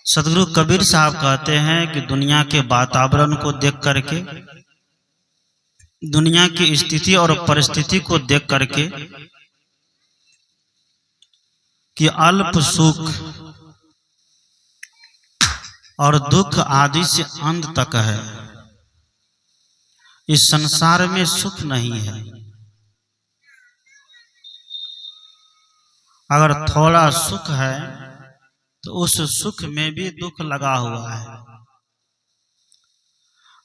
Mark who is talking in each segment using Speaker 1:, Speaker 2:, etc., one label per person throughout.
Speaker 1: सदगुरु कबीर साहब कहते हैं कि दुनिया के वातावरण को देख करके, दुनिया की स्थिति और परिस्थिति को देख करके कि अल्प सुख और दुख आदि से अंत तक है। इस संसार में सुख नहीं है। अगर थोड़ा सुख है तो उस सुख में भी दुख लगा हुआ है।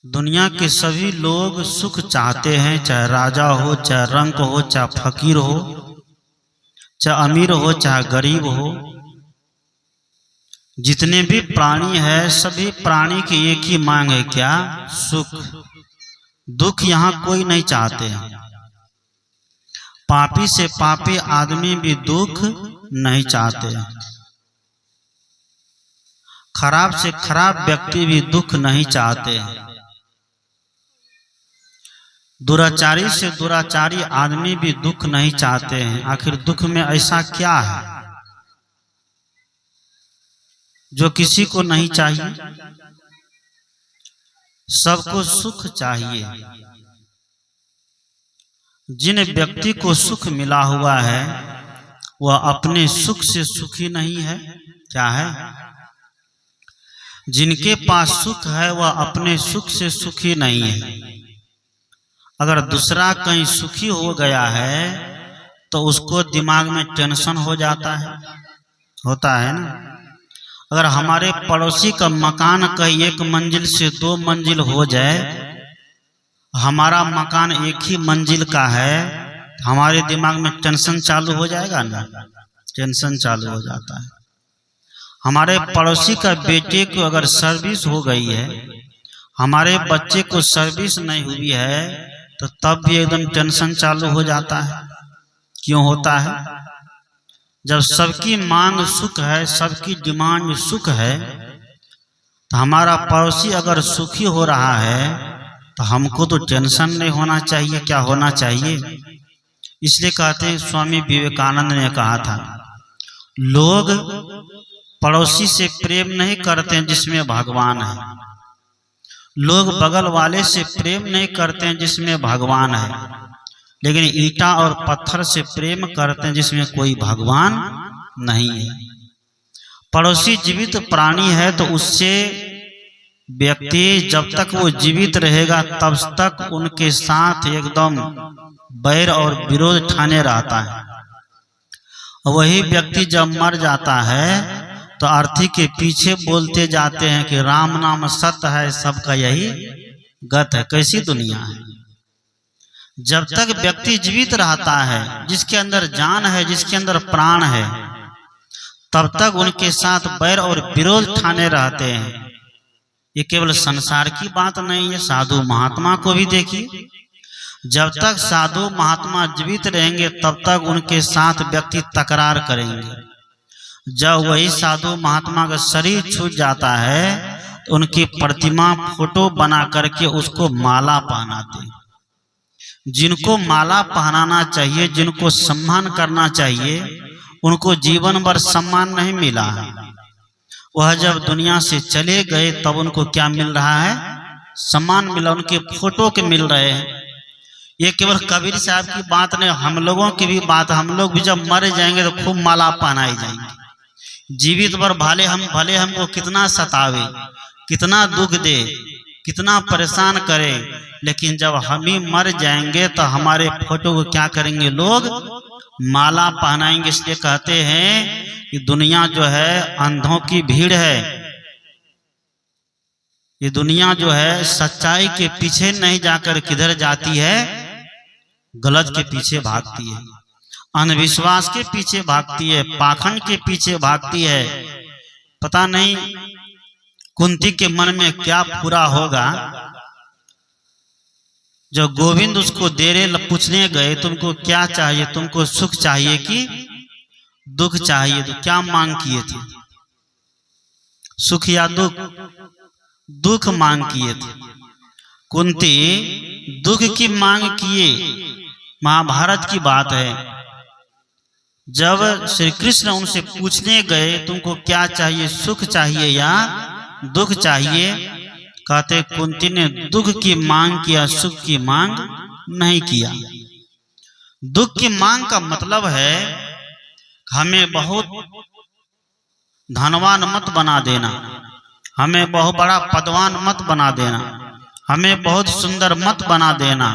Speaker 1: दुनिया के सभी लोग सुख चाहते हैं, चाहे राजा हो, चाहे रंक हो, चाहे फकीर हो, चाहे अमीर हो, चाहे गरीब हो। जितने भी प्राणी हैं, सभी प्राणी की एक ही मांग है, क्या? सुख। दुख यहाँ कोई नहीं चाहते हैं। पापी से पापी आदमी भी दुख नहीं चाहते हैं। खराब से खराब व्यक्ति भी दुख नहीं चाहते हैं। दुराचारी से दुराचारी आदमी भी दुख नहीं चाहते हैं। आखिर दुख में ऐसा क्या है जो किसी को नहीं चाहिए? सबको सुख चाहिए। जिन व्यक्ति को सुख मिला हुआ है वह अपने सुख से सुखी नहीं है। क्या है? जिनके पास सुख है वह अपने सुख से सुखी नहीं है। अगर दूसरा कहीं सुखी हो गया है तो उसको दिमाग में टेंशन हो जाता है, होता है ना। अगर हमारे पड़ोसी का मकान कहीं 1 मंजिल से 2 मंजिल हो जाए, हमारा मकान 1 ही मंजिल का है, हमारे दिमाग में टेंशन चालू हो जाएगा ना। टेंशन चालू हो जाता है। हमारे पड़ोसी का बेटे को अगर सर्विस हो गई है, हमारे बच्चे को सर्विस नहीं हुई है, तो तब भी एकदम टेंशन चालू हो जाता है। क्यों होता है? जब सबकी मांग सुख है, सबकी डिमांड सुख है, तो हमारा पड़ोसी अगर सुखी हो रहा है तो हमको तो टेंशन नहीं होना चाहिए। क्या होना चाहिए? इसलिए कहते हैं, स्वामी विवेकानंद ने कहा था, लोग पड़ोसी से प्रेम नहीं करते हैं जिसमें भगवान है। लोग बगल वाले से प्रेम नहीं करते हैं जिसमें भगवान है, लेकिन ईंटा और पत्थर से प्रेम करते हैं जिसमें कोई भगवान नहीं है। पड़ोसी जीवित प्राणी है तो उससे व्यक्ति जब तक वो जीवित रहेगा तब तक उनके साथ एकदम बैर और विरोध ठाने रहता है। वही व्यक्ति जब मर जाता है तो अर्थी के पीछे बोलते जाते हैं कि राम नाम सत्य है, सबका यही गत है। कैसी दुनिया है? जब तक व्यक्ति जीवित रहता है, जिसके अंदर जान है, जिसके अंदर प्राण है, तब तक उनके साथ बैर और विरोध ठाने रहते हैं। ये केवल संसार की बात नहीं है, साधु महात्मा को भी देखिए। जब तक साधु महात्मा जीवित रहेंगे तब तक उनके साथ व्यक्ति तकरार करेंगे। जब वही साधु महात्मा का शरीर छूट जाता है तो उनकी प्रतिमा फोटो बना करके उसको माला पहनाते हैं। जिनको माला पहनाना चाहिए, जिनको सम्मान करना चाहिए, उनको जीवन भर सम्मान नहीं मिला है। वह जब दुनिया से चले गए तब उनको क्या मिल रहा है? सम्मान मिला, उनके फोटो के मिल रहे हैं। ये केवल कबीर साहब की बात नहीं, हम लोगों की भी बात। हम लोग भी जब मर जाएंगे तो खूब माला पहनाई जाएंगे। जीवित भर भले हमको कितना सतावे, कितना दुख दे, कितना परेशान करे, लेकिन जब हम ही मर जाएंगे तो हमारे फोटो को क्या करेंगे? लोग माला पहनाएंगे। इसलिए कहते हैं कि दुनिया जो है अंधों की भीड़ है। ये दुनिया जो है सच्चाई के पीछे नहीं जाकर किधर जाती है? गलत के पीछे भागती है, अंधविश्वास के पीछे भागती है, पाखंड के पीछे भागती है। पता नहीं कुंती के मन में क्या पूरा होगा। जब गोविंद उसको देरे पूछने गए, तुमको क्या चाहिए? तुमको सुख चाहिए कि दुख चाहिए? तो क्या मांग किए थे? सुख या दुख? दुख मांग किए थे। कुंती दुख की मांग किए। महाभारत की बात है। जब श्री कृष्ण उनसे पूछने गए तुमको क्या चाहिए, सुख चाहिए या दुख चाहिए, कहते कुंती ने दुख की मांग किया, सुख की मांग नहीं किया। दुख की मांग का मतलब है हमें बहुत धनवान मत बना देना, हमें बहुत बड़ा पदवान मत बना देना, हमें बहुत सुंदर मत बना देना।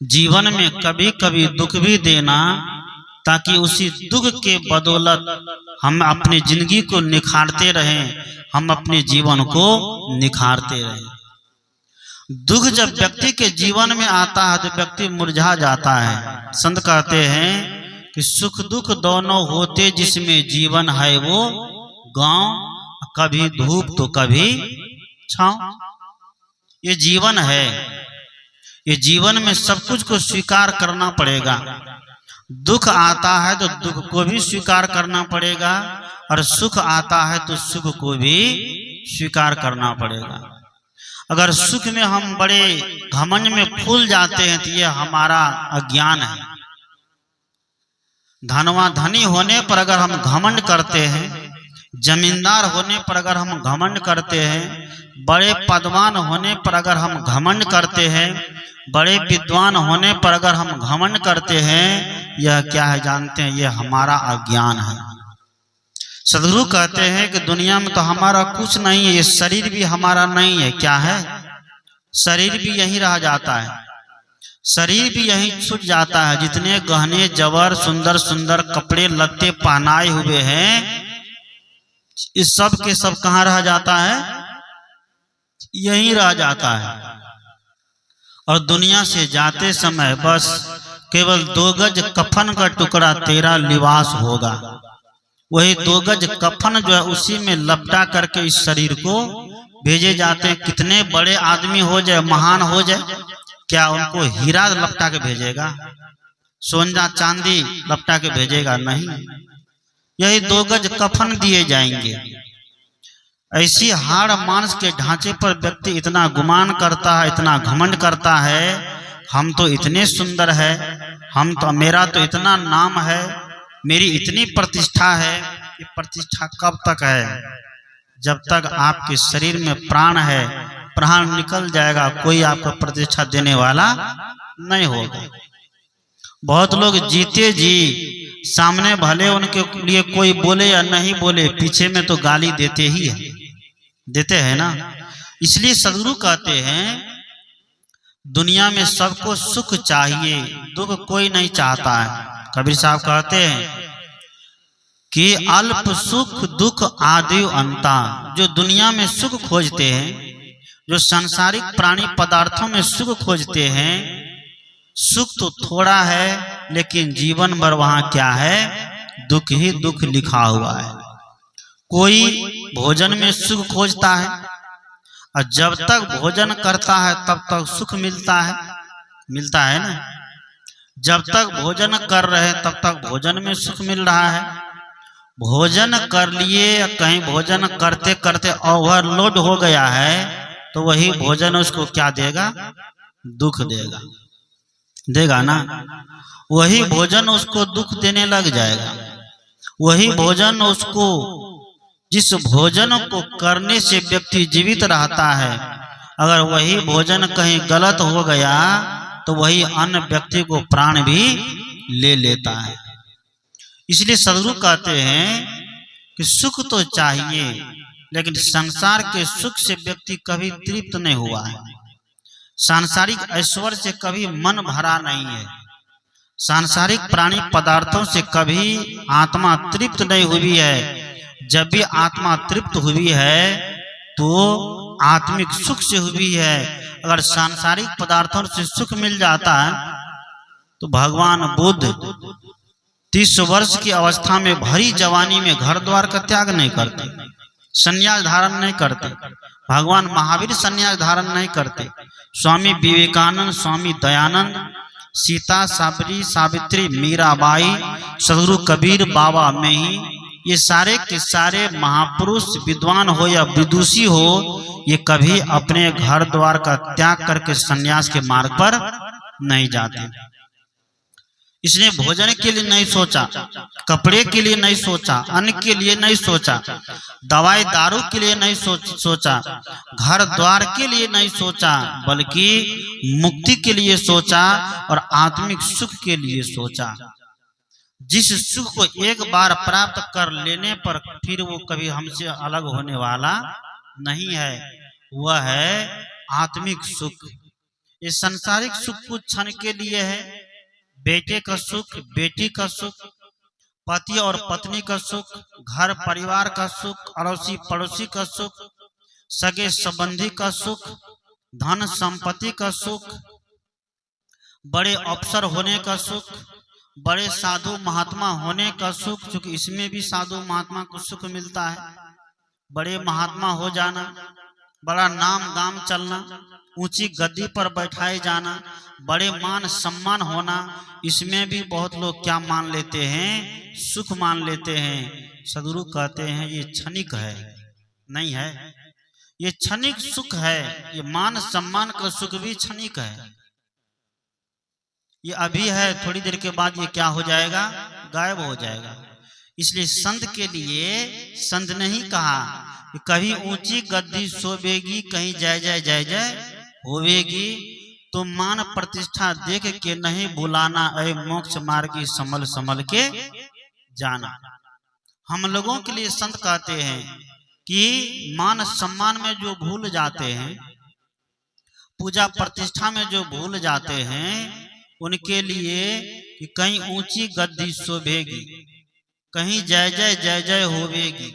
Speaker 1: जीवन में कभी कभी दुख भी देना, ताकि उसी दुख के बदौलत हम अपनी जिंदगी को निखारते रहें, हम अपने जीवन को निखारते रहें। दुख जब व्यक्ति के जीवन में आता है तो व्यक्ति मुरझा जाता है। संत कहते हैं कि सुख दुख दोनों होते जिसमें जीवन है वो गांव, कभी धूप तो कभी छांव। ये जीवन है, ये जीवन में सब कुछ को स्वीकार करना पड़ेगा। दुख आता है तो दुख को भी स्वीकार करना पड़ेगा, और सुख आता है तो सुख को भी स्वीकार करना पड़ेगा। अगर सुख में हम बड़े घमंड में फूल जाते हैं तो ये हमारा अज्ञान है। धनी होने पर अगर हम घमंड करते हैं, जमींदार होने पर अगर हम घमंड करते हैं, बड़े पदवान होने पर अगर हम घमंड करते हैं, बड़े विद्वान होने पर अगर हम घमंड करते हैं, यह क्या है जानते हैं? यह हमारा अज्ञान है। सदगुरु कहते हैं कि दुनिया में तो हमारा कुछ नहीं है, ये शरीर भी हमारा नहीं है। क्या है? शरीर भी यहीं रह जाता है, शरीर भी यहीं छूट जाता है। जितने गहने जवर सुंदर सुंदर कपड़े लगते पहनाए हुए हैं, इस सब के सब कहाँ रह जाता है? यहीं रह जाता है। और दुनिया से जाते समय बस केवल 2 गज कफन का टुकड़ा तेरा लिबास होगा। वही 2 गज कफन जो है उसी में लपटा करके इस शरीर को भेजे जाते हैं। कितने बड़े आदमी हो जाए, महान हो जाए, क्या उनको हीरा लपटा के भेजेगा? सोना चांदी लपटा के भेजेगा? नहीं। यही 2 गज कफन दिए जाएंगे। ऐसी हाड़ मांस के ढांचे पर व्यक्ति इतना गुमान करता है, इतना घमंड करता है, हम तो इतने सुंदर है, हम तो, मेरा तो इतना नाम है, मेरी इतनी प्रतिष्ठा है। ये प्रतिष्ठा कब तक है? जब तक आपके शरीर में प्राण है। प्राण निकल जाएगा, कोई आपको प्रतिष्ठा देने वाला नहीं होगा। बहुत लोग जीते जी सामने भले उनके लिए कोई बोले या नहीं बोले, पीछे में तो गाली देते ही है, देते हैं ना। इसलिए सदगुरु कहते हैं दुनिया में सबको सुख चाहिए, दुख कोई नहीं चाहता है। कबीर साहब कहते हैं कि अल्प सुख दुख आदि अंता। जो दुनिया में सुख खोजते हैं, जो सांसारिक प्राणी पदार्थों में सुख खोजते हैं, सुख तो थोड़ा है लेकिन जीवन भर वहां क्या है? दुख ही दुख लिखा हुआ है। कोई भोजन में सुख खोजता है, और जब तक भोजन करता है तब तक सुख मिलता है ना। जब तक भोजन कर रहे हैं तब तक भोजन में सुख मिल रहा है। भोजन कर लिए, कहीं भोजन करते करते ओवरलोड हो गया है तो वही भोजन उसको क्या देगा? दुख देगा ना। वही भोजन उसको दुख देने लग जाएगा। वही भोजन उसको, जिस भोजन को करने से व्यक्ति जीवित रहता है, अगर वही भोजन कहीं गलत हो गया तो वही अन्य व्यक्ति को प्राण भी ले लेता है। इसलिए सदगुरु कहते हैं कि सुख तो चाहिए, लेकिन संसार के सुख से व्यक्ति कभी तृप्त नहीं हुआ है। सांसारिक ऐश्वर्य से कभी मन भरा नहीं है। सांसारिक प्राणी पदार्थों से कभी आत्मा तृप्त नहीं हुई है। जब भी आत्मा तृप्त हुई है तो आत्मिक सुख से हुई है। अगर सांसारिक पदार्थों से सुख मिल जाता है तो भगवान बुद्ध 30 वर्ष की अवस्था में भरी जवानी में घर द्वार का त्याग नहीं करते, संन्यास धारण नहीं करते। भगवान महावीर संन्यास धारण नहीं करते। स्वामी विवेकानंद, स्वामी दयानंद, सीता साबरी, सावित्री, मीराबाई, सदगुरु कबीर बाबा में ही, ये सारे के सारे महापुरुष, विद्वान हो या विदुषी हो, ये कभी अपने घर द्वार का त्याग करके संन्यास के मार्ग पर नहीं जाते। इसने भोजन के लिए नहीं सोचा, कपड़े के लिए नहीं सोचा, अन्न के लिए नहीं सोचा, दवाई दारू के लिए नहीं सोचा, घर द्वार के लिए नहीं सोचा, बल्कि मुक्ति के लिए सोचा और आत्मिक सुख के लिए सोचा। जिस सुख को एक बार प्राप्त कर लेने पर फिर वो कभी हमसे अलग होने वाला नहीं है, वह है आत्मिक सुख। ये सांसारिक सुख कुछ क्षण के लिए है, बेटे का सुख, बेटी का सुख, पति और पत्नी का सुख, घर परिवार का सुख, अड़ोसी पड़ोसी का सुख, सगे संबंधी का सुख, धन संपत्ति का सुख, बड़े अफसर होने का सुख, बड़े साधु महात्मा होने का सुख, क्योंकि इसमें भी साधु महात्मा को सुख मिलता है। बड़े महात्मा हो जाना, बड़ा नाम गाम चलना, ऊंची गद्दी पर बैठाए जाना, बड़े मान सम्मान होना, इसमें भी बहुत लोग क्या मान लेते हैं, सुख मान लेते हैं। सदगुरु कहते हैं ये क्षणिक है, नहीं है, ये क्षणिक सुख है। ये मान सम्मान का सुख भी क्षणिक है, ये अभी है, थोड़ी देर के बाद ये क्या हो जाएगा, गायब हो जाएगा। इसलिए संत के लिए संत ने ही कहा कि कभी ऊंची गद्दी सोवेगी, कहीं जय जय जय जय होवेगी, तो मान प्रतिष्ठा देख के नहीं बुलाना, ऐ मोक्ष मार्गी संभल संभल के जाना। हम लोगों के लिए संत कहते हैं कि मान सम्मान में जो भूल जाते हैं, पूजा प्रतिष्ठा में जो भूल जाते हैं, उनके लिए कि कहीं ऊंची गद्दी शोभेगी, कहीं जय जय जय जय होवेगी,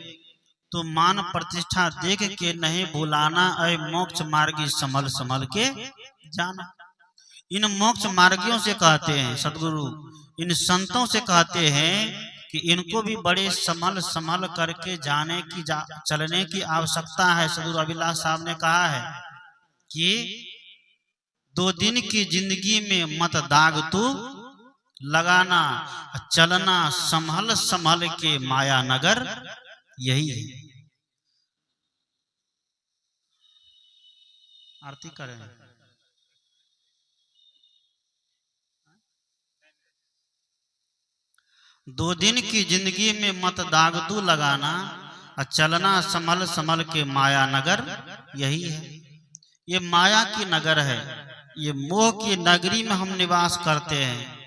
Speaker 1: तो मान प्रतिष्ठा देख के नहीं बुलाना, ऐ मोक्ष मार्गी संभल संभल के जाना। इन मोक्ष मार्गियों से कहते हैं सदगुरु, इन संतों से कहते हैं कि इनको भी बड़े संभल संभल करके जाने की चलने की आवश्यकता है। सदगुरु अभिलाष साहब ने कहा है कि 2 दिन की जिंदगी में मत दाग तू लगाना, चलना संभल संभल के माया नगर, यही है। आरती करें। 2 दिन की जिंदगी में मत दाग तू लगाना, चलना संभल संभल के माया नगर, यही है। ये माया की नगर है, ये मोह की नगरी में हम निवास करते हैं।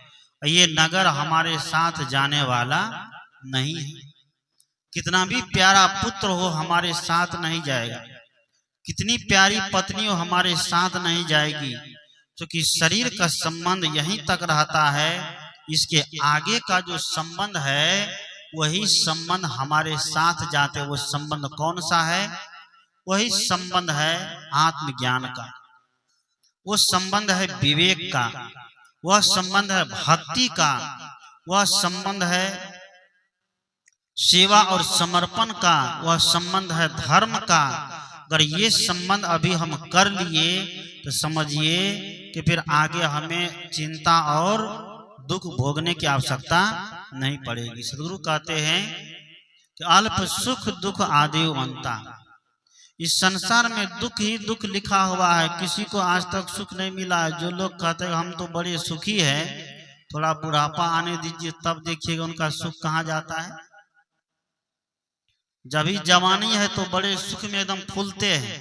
Speaker 1: ये नगर हमारे साथ जाने वाला नहीं है। कितना भी प्यारा पुत्र हो हमारे साथ नहीं जाएगा, कितनी प्यारी पत्नी हो हमारे साथ नहीं जाएगी, क्योंकि शरीर का संबंध यहीं तक रहता है। इसके आगे का जो संबंध है वही संबंध हमारे साथ जाते। वो संबंध कौन सा है? वही संबंध है आत्मज्ञान का, वो संबंध है विवेक का, वह संबंध है भक्ति का, वह संबंध है सेवा और समर्पण का, वह संबंध है धर्म का। अगर ये संबंध अभी हम कर लिए तो समझिए कि फिर आगे हमें चिंता और दुख भोगने की आवश्यकता नहीं पड़ेगी। सदगुरु कहते हैं कि अल्प सुख दुख आदि अंता। इस संसार में दुख ही दुख लिखा हुआ है, किसी को आज तक सुख नहीं मिला है। जो लोग कहते हैं हम तो बड़े सुखी हैं, थोड़ा बुढ़ापा आने दीजिए तब देखिएगा उनका सुख कहाँ जाता है। जब ही जवानी है तो बड़े सुख में एकदम फूलते हैं,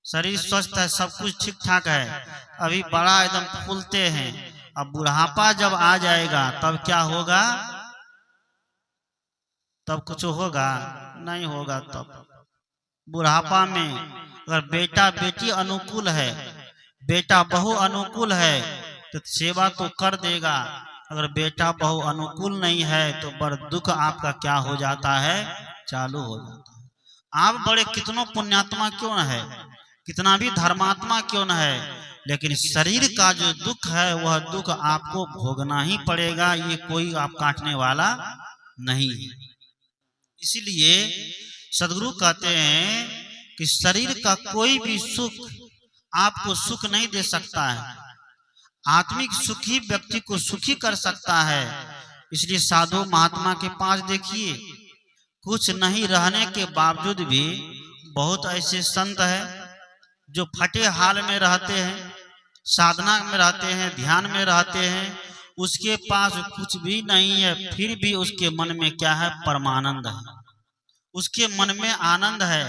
Speaker 1: शरीर स्वस्थ है, सब कुछ ठीक ठाक है, अभी बड़ा एकदम फूलते हैं। अब बुढ़ापा जब आ जाएगा तब क्या होगा? तब कुछ होगा? नहीं होगा। तब बुढ़ापा में अगर बेटा बेटी अनुकूल है, बेटा बहू अनुकूल है तो सेवा तो कर देगा। अगर बेटा बहू अनुकूल नहीं है तो बड़ दुख आपका क्या हो जाता है? चालू हो जाता है। आप बड़े कितनों पुण्यात्मा क्यों न है, कितना भी धर्मात्मा क्यों न है, लेकिन शरीर का जो दुख है वह दुख आपको भोगना ही पड़ेगा। ये कोई आप काटने वाला नहीं है। इसीलिए सदगुरु कहते हैं कि शरीर का कोई भी सुख आपको सुख नहीं दे सकता है, आत्मिक सुख ही व्यक्ति को सुखी कर सकता है। इसलिए साधु महात्मा के पास देखिए, कुछ नहीं रहने के बावजूद भी बहुत ऐसे संत हैं जो फटे हाल में रहते हैं, साधना में रहते हैं, ध्यान में रहते हैं, उसके पास कुछ भी नहीं है, फिर भी उसके मन में क्या है? परमानंद है, उसके मन में आनंद है।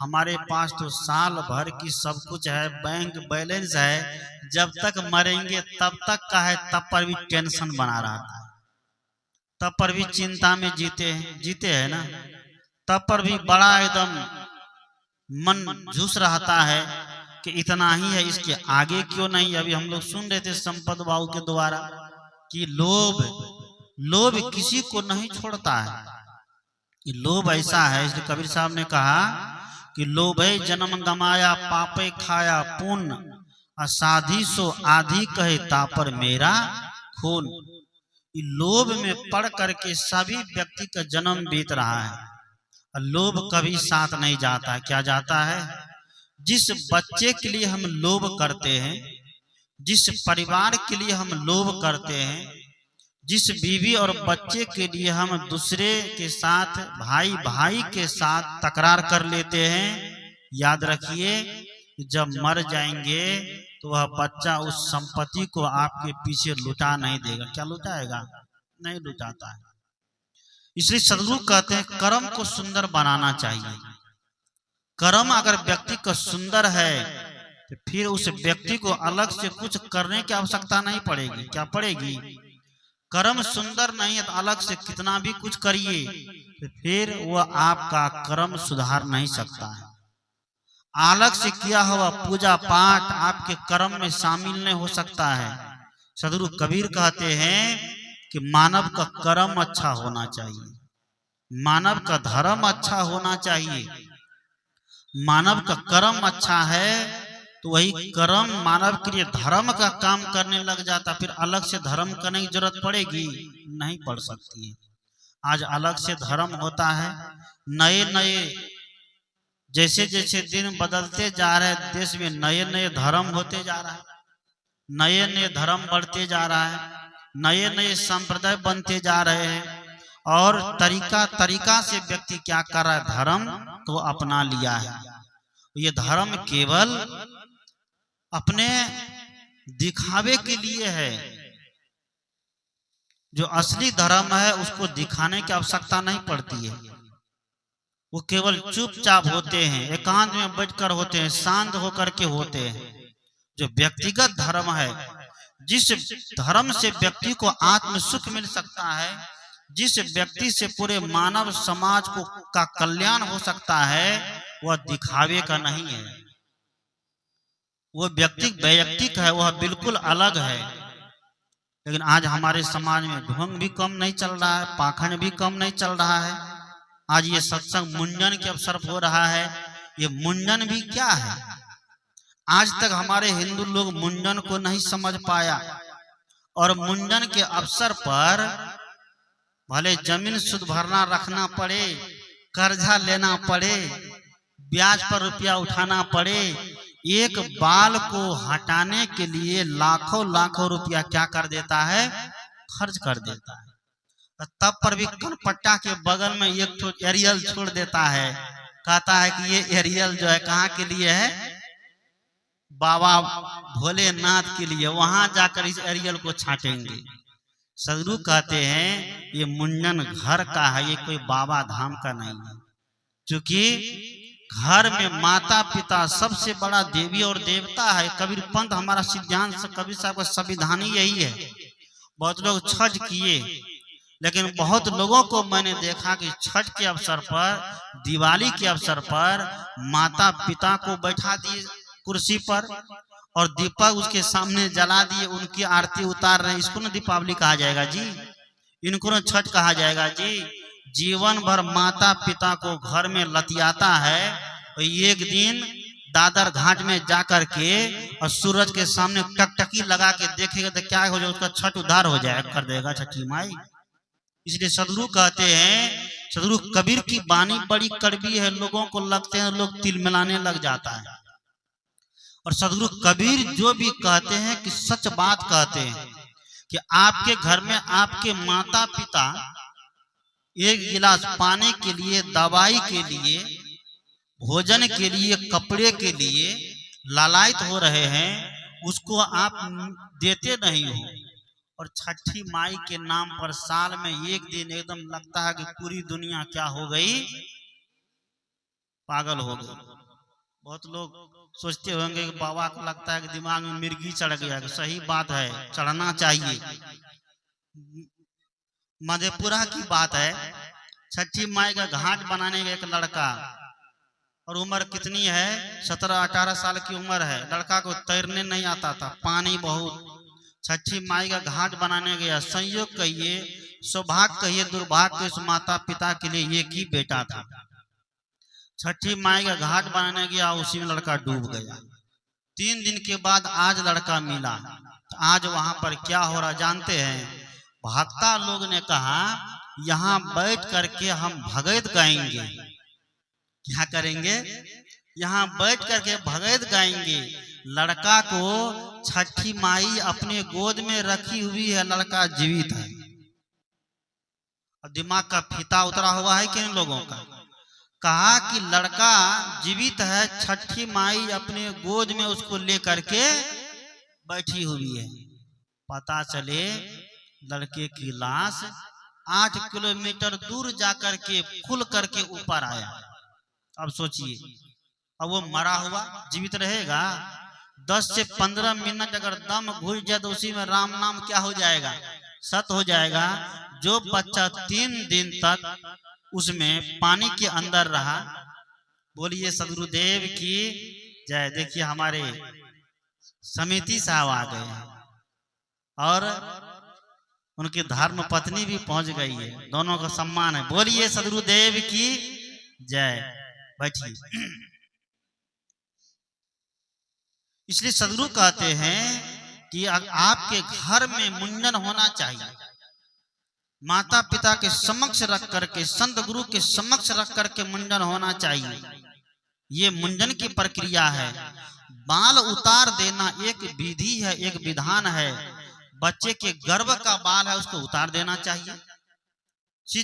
Speaker 1: हमारे पास तो साल भर की सब कुछ है, बैंक बैलेंस है, जब तक मरेंगे तब तक का है, तब पर भी टेंशन बना रहता है, तब पर भी चिंता में जीते हैं ना, तब पर भी बड़ा एकदम मन झुस रहता है कि इतना ही है, इसके आगे क्यों नहीं। अभी हम लोग सुन रहे थे संपत बाबू के द्वारा कि लोभ लोभ किसी को नहीं छोड़ता है, लोभ ऐसा है। इसलिए कबीर साहब ने कहा कि लोभे जन्म गमाया, पापे खाया पुण्य, असाधी सो आधी कहे तापर मेरा खून। लोभ में पड़ करके सभी व्यक्ति का जन्म बीत रहा है, लोभ कभी साथ नहीं जाता। क्या जाता है? जिस बच्चे के लिए हम लोभ करते हैं, जिस परिवार के लिए हम लोभ करते हैं, जिस बीवी और बच्चे के लिए हम दूसरे के साथ, भाई भाई के साथ तकरार कर लेते हैं, याद रखिए जब मर जाएंगे तो वह बच्चा उस संपत्ति को आपके पीछे लुटा नहीं देगा। क्या लुटाएगा? नहीं लुटाता है। इसलिए सदगुरु कहते हैं कर्म को सुंदर बनाना चाहिए। कर्म अगर व्यक्ति का सुंदर है तो फिर उस व्यक्ति को अलग से कुछ करने की आवश्यकता नहीं पड़ेगी। क्या पड़ेगी? कर्म सुंदर नहीं है तो अलग से कितना भी कुछ करिए तो फिर वह आपका कर्म सुधार नहीं सकता है। अलग से किया हुआ पूजा पाठ आपके कर्म में शामिल नहीं हो सकता है। सदगुरु कबीर कहते हैं कि मानव का कर्म अच्छा होना चाहिए, मानव का धर्म अच्छा होना चाहिए। मानव का कर्म अच्छा है तो वही कर्म मानव के लिए धर्म का काम करने लग जाता, फिर अलग से धर्म करने की जरूरत पड़ेगी? नहीं पड़ सकती है। आज अलग से धर्म होता है, नए नए जैसे जैसे दिन बदलते जा रहे हैं, देश में नए नए धर्म होते जा रहा है, नए नए धर्म बढ़ते जा रहा है, नए नए संप्रदाय बनते जा रहे हैं, और तरीका से व्यक्ति क्या कर रहा है? धर्म को अपना लिया है। ये धर्म केवल अपने दिखावे के लिए है। जो असली धर्म है उसको दिखाने की आवश्यकता नहीं पड़ती है। वो केवल चुपचाप होते हैं, एकांत में बैठकर होते हैं, शांत होकर के होते हैं। जो व्यक्तिगत धर्म है, जिस धर्म से व्यक्ति को आत्म सुख मिल सकता है, जिस व्यक्ति से पूरे मानव समाज को का कल्याण हो सकता है, वह दिखावे का नहीं है। वो व्यक्ति वैयक्तिक है, वह बिल्कुल अलग है। लेकिन आज हमारे समाज में ढोंग भी कम नहीं चल रहा है, पाखंड भी कम नहीं चल रहा है। आज ये सत्संग मुंडन के अवसर हो रहा है। ये मुंडन भी क्या है? आज तक हमारे हिंदू लोग मुंडन को नहीं समझ पाया, और मुंडन के अवसर पर भले जमीन सुध भरना रखना पड़े, कर्जा लेना पड़े, ब्याज पर रुपया उठाना पड़े, एक बाल को हटाने के लिए लाखों लाखों रुपया क्या कर देता है? खर्च कर देता है। तब पर भी कनपट्टा के बगल में एक तो एरियल छोड़ देता है, कहता है कि ये एरियल जो है कहाँ के लिए है? बाबा भोलेनाथ के लिए, वहां जाकर इस एरियल को छाटेंगे। सदगुरु कहते हैं ये मुंडन घर का है, ये कोई बाबा धाम का नहीं है। क्योंकि घर में माता पिता सबसे बड़ा देवी और देवता है। कबीर पंथ हमारा सिद्धांत, कबीर साहब का संविधान ही यही है। बहुत लोग छठ किए, लेकिन बहुत लोगों को मैंने देखा कि छठ के अवसर पर, दिवाली के अवसर पर माता पिता को बैठा दिए कुर्सी पर और दीपक उसके सामने जला दिए, उनकी आरती उतार रहे। इसको ना दीपावली कहा जाएगा जी, इनको ना छठ कहा जाएगा जी। जीवन भर माता पिता को घर में लतियाता है, और एक दिन दादर घाट में जाकर के और सूरज के सामने टकटकी लगा के देखेगा तो क्या हो जाएगा? उसका छठ उद्धार हो जाएगा, कर देगा छठी माई। इसलिए सदगुरु कहते हैं, सदगुरु कबीर की वाणी बड़ी कड़वी है, लोगों को लगते हैं लोग तिल मिलाने लग जाता है। और सदगुरु कबीर जो भी कहते हैं कि सच बात कहते हैं कि आपके घर में आपके माता पिता एक गिलास पानी के लिए, दवाई के लिए, भोजन के लिए, कपड़े के लिए लालायित हो रहे हैं, उसको आप देते नहीं हो। और छठी माई के नाम पर साल में एक दिन एकदम लगता है कि पूरी दुनिया क्या हो गई, पागल हो गई। बहुत लोग सोचते होंगे कि बाबा को लगता है कि दिमाग में मिर्गी चढ़ गया। सही बात है, चढ़ना चाहिए। मधेपुरा की बात है, छठी माई का घाट बनाने का एक लड़का, और उम्र कितनी है, 17-18 साल की उम्र है। लड़का को तैरने नहीं आता था, पानी बहुत। छठी माई का घाट बनाने गया। संयोग कहिए, सौभाग्य कहिए, दुर्भाग्य के उस माता पिता के लिए एक ही बेटा था। छठी माई का घाट बनाने गया, उसी में लड़का डूब गया। 3 दिन के बाद आज लड़का मिला। तो आज वहां पर क्या हो रहा जानते हैं? भक्ता लोग ने कहा यहाँ बैठ करके हम भगत गाएंगे। क्या करेंगे? यहाँ बैठ करके भगत गाएंगे। लड़का को छठी माई अपने गोद में रखी हुई है, लड़का जीवित है। और दिमाग का फीता उतरा हुआ है कि इन लोगों का? कहा कि लड़का जीवित है, छठी माई अपने गोद में उसको लेकर के बैठी हुई है। पता चले लड़के की लाश 8 किलोमीटर दूर जाकर के खुल करके ऊपर आया। अब सोचिए, अब वो मरा हुआ जीवित रहेगा? 10 से 15 मिनट अगर दम घुस जाए तो उसी में राम नाम क्या हो जाएगा, सत हो जाएगा। जो बच्चा 3 दिन तक उसमें पानी के अंदर रहा, बोलिए सदगुरुदेव की जय। देखिए हमारे समिति साहब आ गए और उनकी धर्म पत्नी भी पहुंच गई है। दोनों का सम्मान है। बोलिए सदगुरुदेव की जय। बैठिए। इसलिए सदगुरु कहते हैं कि आपके घर में मुंडन होना चाहिए। माता पिता के समक्ष रख करके, संत गुरु के समक्ष रख करके मुंडन होना चाहिए। ये मुंडन की प्रक्रिया है। बाल उतार देना एक विधि है, एक विधान है। बच्चे के गर्भ का बाल है, उसको उतार देना चाहिए।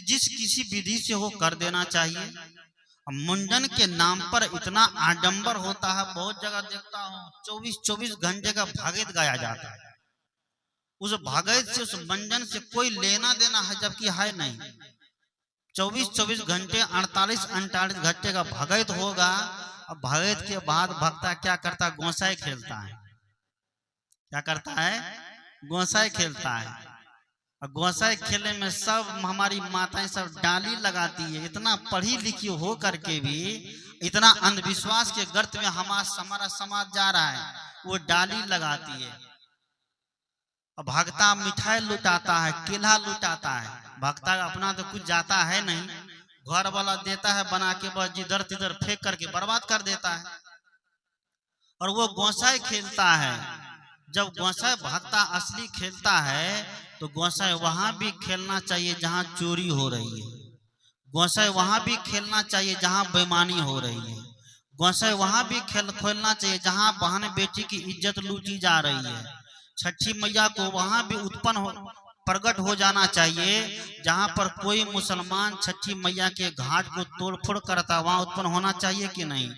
Speaker 1: जिस किसी विधि से हो कर देना चाहिए। मुंडन के नाम पर इतना आडंबर होता है, बहुत जगह देखता हूँ 24-24 घंटे का भगत गाया जाता है। उस भगत से, उस मुंडन से कोई लेना देना है जबकि है नहीं। 24-24 घंटे 48-48 घंटे का भगत होगा। अब भगत के बाद भक्ता क्या करता है? गोसाई खेलता है। क्या करता है? गोसाई खेलता है। और गोसाई खेलने में सब हमारी माताएं सब डाली लगाती है। इतना पढ़ी लिखी हो करके भी इतना अंधविश्वास के गर्त में हमारा समाज जा रहा है। वो डाली लगाती है। और भक्ता मिठाई लुटाता है, केला लुटाता है। भक्ता अपना तो कुछ जाता है नहीं, घर वाला देता है बना के, बस जिधर तिधर फेंक करके बर्बाद कर देता है। और वो गोसाई खेलता है। जब गोसाई भक्ता असली खेलता है तो गोसाई वहां भी खेलना चाहिए जहां चोरी हो रही है। गोसाई वहां भी खेलना चाहिए जहां बेईमानी हो रही है। गोसाई वहां भी खेलना चाहिए जहां बहन बेटी की इज्जत लूटी जा रही है। छठी मैया को वहां भी प्रकट हो जाना चाहिए जहां पर कोई मुसलमान छठी मैया के घाट को तोड़फोड़ करता, वहां उत्पन्न होना चाहिए कि नहीं?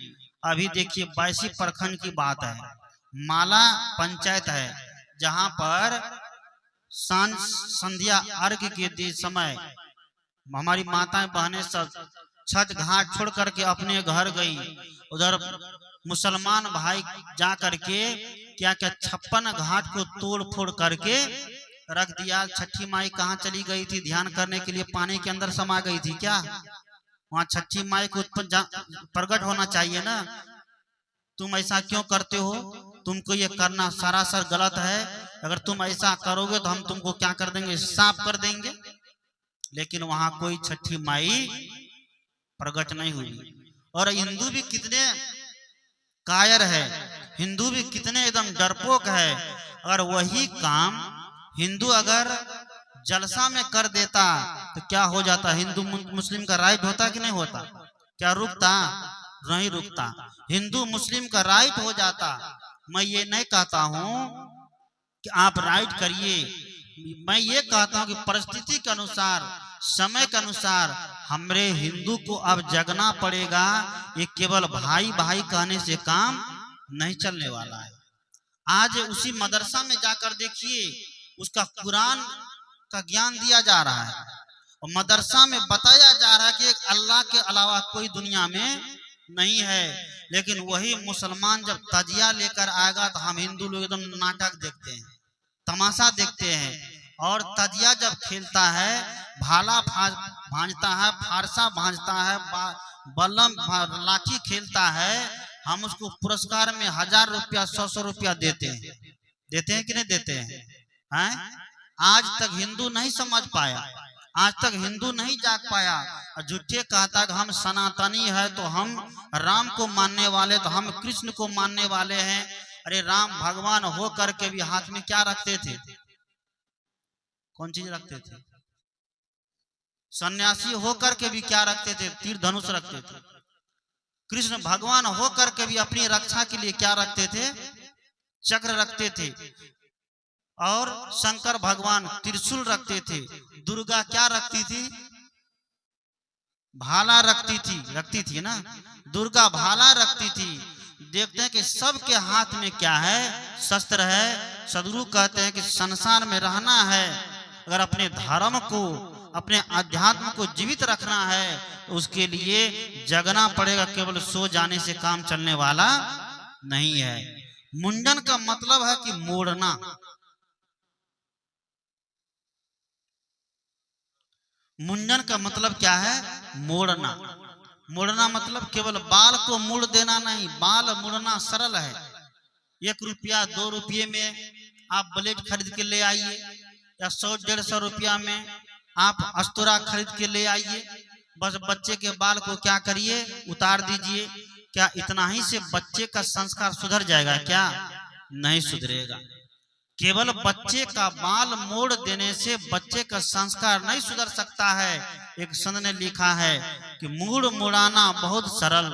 Speaker 1: अभी देखिए 22 प्रखंड की बात है, माला पंचायत है, जहां पर संध्या अर्घ के समय हमारी माताएं बहनें सब छठ घाट छोड़ करके अपने घर गई। उधर मुसलमान भाई जा करके क्या क्या 56 घाट को तोड़ फोड़ करके रख दिया। छठी माई कहाँ चली गई थी? ध्यान करने के लिए पानी के अंदर समा गई थी क्या? वहां छठी माई को प्रकट होना चाहिए ना। तुम ऐसा क्यों करते हो? तुमको ये करना सरासर गलत है। अगर तुम ऐसा करोगे तो हम तुमको क्या कर देंगे? साफ कर देंगे। लेकिन वहां कोई छठी माई प्रकट नहीं हुई। और हिंदू भी कितने कायर है, हिंदू भी कितने एकदम डरपोक है। अगर वही काम हिंदू अगर जलसा में कर देता तो क्या हो जाता? हिंदू मुस्लिम का राइट होता कि नहीं होता? क्या रुकता? नहीं रुकता। हिंदू मुस्लिम का राइट हो जाता। मैं ये नहीं कहता हूं कि आप राइट करिए, मैं ये कहता हूं कि परिस्थिति के अनुसार, समय के अनुसार हमरे हिंदू को अब जगना पड़ेगा। ये केवल भाई भाई कहने से काम नहीं चलने वाला है। आज उसी मदरसा में जाकर देखिए, उसका कुरान का ज्ञान दिया जा रहा है और मदरसा में बताया जा रहा है कि एक अल्लाह के अलावा कोई दुनिया में नहीं है। लेकिन वही मुसलमान जब तजिया लेकर आएगा तो हम हिंदू लोग एकदम नाटक देखते हैं, तमाशा देखते हैं। और तजिया जब खेलता है, भाला भांजता है, फारसा भांजता है, बल्लम लाठी खेलता है, हम उसको पुरस्कार में 1000 रुपया 100 रुपया देते हैं कि नहीं देते हैं? आज तक हिंदू नहीं समझ पाया, आज तक हिंदू नहीं जाग पाया और झूठे कहता कि हम सनातनी है तो हम राम को मानने वाले, तो हम कृष्ण को मानने वाले हैं। अरे राम भगवान हो करके भी हाथ में क्या रखते थे? कौन चीज रखते थे? सन्यासी होकर के भी क्या रखते थे? तीर धनुष रखते थे। कृष्ण भगवान होकर के भी अपनी रक्षा के लिए क्या रखते थे? चक्र रखते थे। और शंकर भगवान त्रिशूल रखते थे। दुर्गा क्या रखती थी? भाला रखती थी ना, दुर्गा भाला रखती थी। देखते हैं कि सबके हाथ में क्या है? शस्त्र है। सदगुरु कहते हैं कि संसार में रहना है, अगर अपने धर्म को, अपने अध्यात्म को जीवित रखना है तो उसके लिए जगना पड़ेगा। केवल सो जाने से काम चलने वाला नहीं है। मुंडन का मतलब है कि मोड़ना। मुंडन का मतलब क्या है? मोड़ना। मोड़ना मतलब केवल बाल को मोड़ देना नहीं, बाल मोड़ना सरल है। 1 रुपया 2 रुपये में आप ब्लेड खरीद के ले आइए, या 100-150 रुपया में आप अस्तूरा खरीद के ले आइए। बस बच्चे के बाल को क्या करिए? उतार दीजिए। क्या इतना ही से बच्चे का संस्कार सुधर जाएगा? क्या नहीं सुधरेगा। केवल बच्चे का बाल मोड़ देने से बच्चे का संस्कार नहीं सुधर सकता है। एक संत ने लिखा है कि मूड़ मुड़ाना बहुत सरल,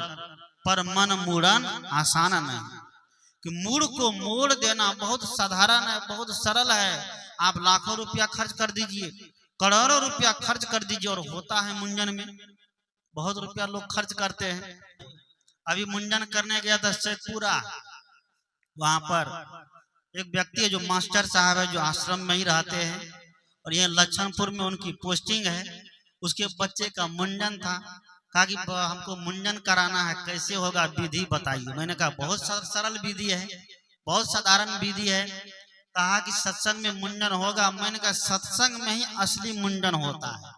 Speaker 1: पर मन मुड़न आसान नहीं। कि मूड़ को मोड़ देना बहुत साधारण है, बहुत सरल है। आप लाखों रुपया खर्च कर दीजिए, करोड़ों रुपया खर्च कर दीजिए, और होता है मुंडन में बहुत रुपया लोग खर्च करते हैं। अभी मुंडन करने गया था शेखपुरा, वहां पर एक व्यक्ति है जो मास्टर साहब है, जो आश्रम में ही रहते हैं, और यह लक्षणपुर में उनकी पोस्टिंग है। उसके बच्चे का मुंडन था। कहा कि हमको मुंडन कराना है, कैसे होगा, विधि बताइए। मैंने कहा बहुत सरल विधि है, बहुत साधारण विधि है। कहा कि सत्संग में मुंडन होगा। मैंने कहा सत्संग में ही असली मुंडन होता है।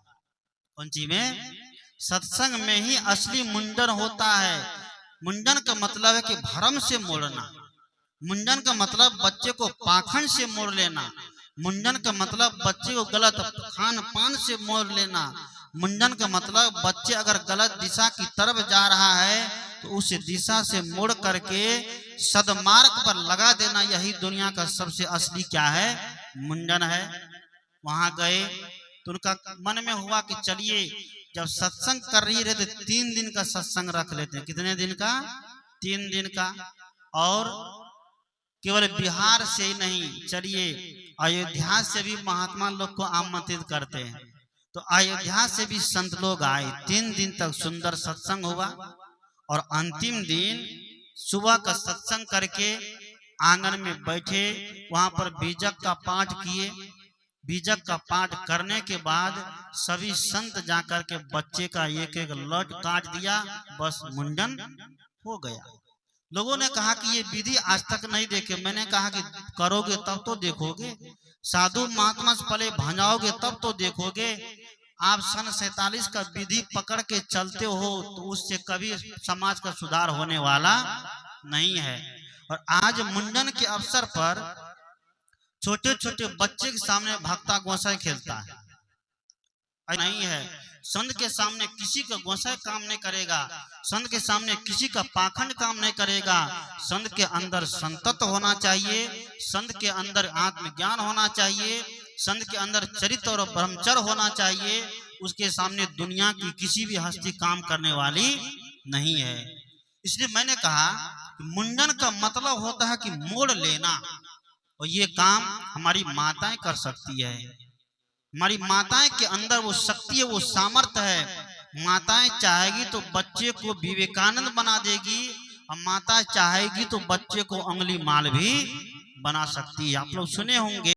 Speaker 1: कौन चीज में? सत्संग में ही असली मुंडन होता है। मुंडन का मतलब है कि भरम से मोड़ना। मुंडन का मतलब बच्चे को पाखंड से मोड़ लेना। मुंडन का मतलब बच्चे को गलत खान पान से मोड़ लेना। मुंडन का मतलब बच्चे अगर गलत दिशा की तरफ जा रहा है तो उस दिशा से मोड़ करके सदमार्ग पर लगा देना। यही दुनिया का सबसे असली क्या है? मुंडन है। वहां गए तो उनका मन में हुआ कि चलिए, जब सत्संग कर रही रहे तो 3 दिन का सत्संग रख लेते हैं। कितने दिन का? 3 दिन का। और केवल बिहार से ही नहीं, चलिए अयोध्या से भी महात्मा लोग को आमंत्रित करते हैं। तो अयोध्या से भी संत लोग आए। 3 दिन तक सुंदर सत्संग हुआ, और अंतिम दिन सुबह का सत्संग करके आंगन में बैठे, वहां पर बीजक का पाठ किए। बीजक का पाठ करने के बाद सभी संत जाकर के बच्चे का एक एक लट काट दिया, बस मुंडन हो गया। लोगों ने कहा कि ये विधि आज तक नहीं देखे। मैंने कहा कि करोगे तब तो देखोगे, साधु महात्मा से पहले भंजाओगे तब तो देखोगे। आप सन 47 का विधि पकड़ के चलते हो तो उससे कभी समाज का सुधार होने वाला नहीं है। और आज मुंडन के अवसर पर छोटे छोटे बच्चे के सामने भक्ता गोसाई खेलता है, नहीं है। संत के सामने किसी का गोसाई काम नहीं करेगा, संत के सामने किसी का पाखंड काम नहीं करेगा। संत के अंदर संतत्व होना चाहिए, संत के अंदर आत्मज्ञान होना चाहिए, संत के अंदर चरित्र और ब्रह्मचर्य होना चाहिए। उसके सामने दुनिया की किसी भी हस्ती काम करने वाली नहीं है। इसलिए मैंने कहा मुंडन का मतलब होता है कि मोड़ लेना, और ये काम हमारी माताएं कर सकती है। हमारी माताएं के अंदर वो शक्ति है, वो सामर्थ्य है। माताएं चाहेगी तो बच्चे को विवेकानंद बना देगी, और माता चाहेगी तो बच्चे को अंगुली माल भी बना सकती है। आप लोग सुने होंगे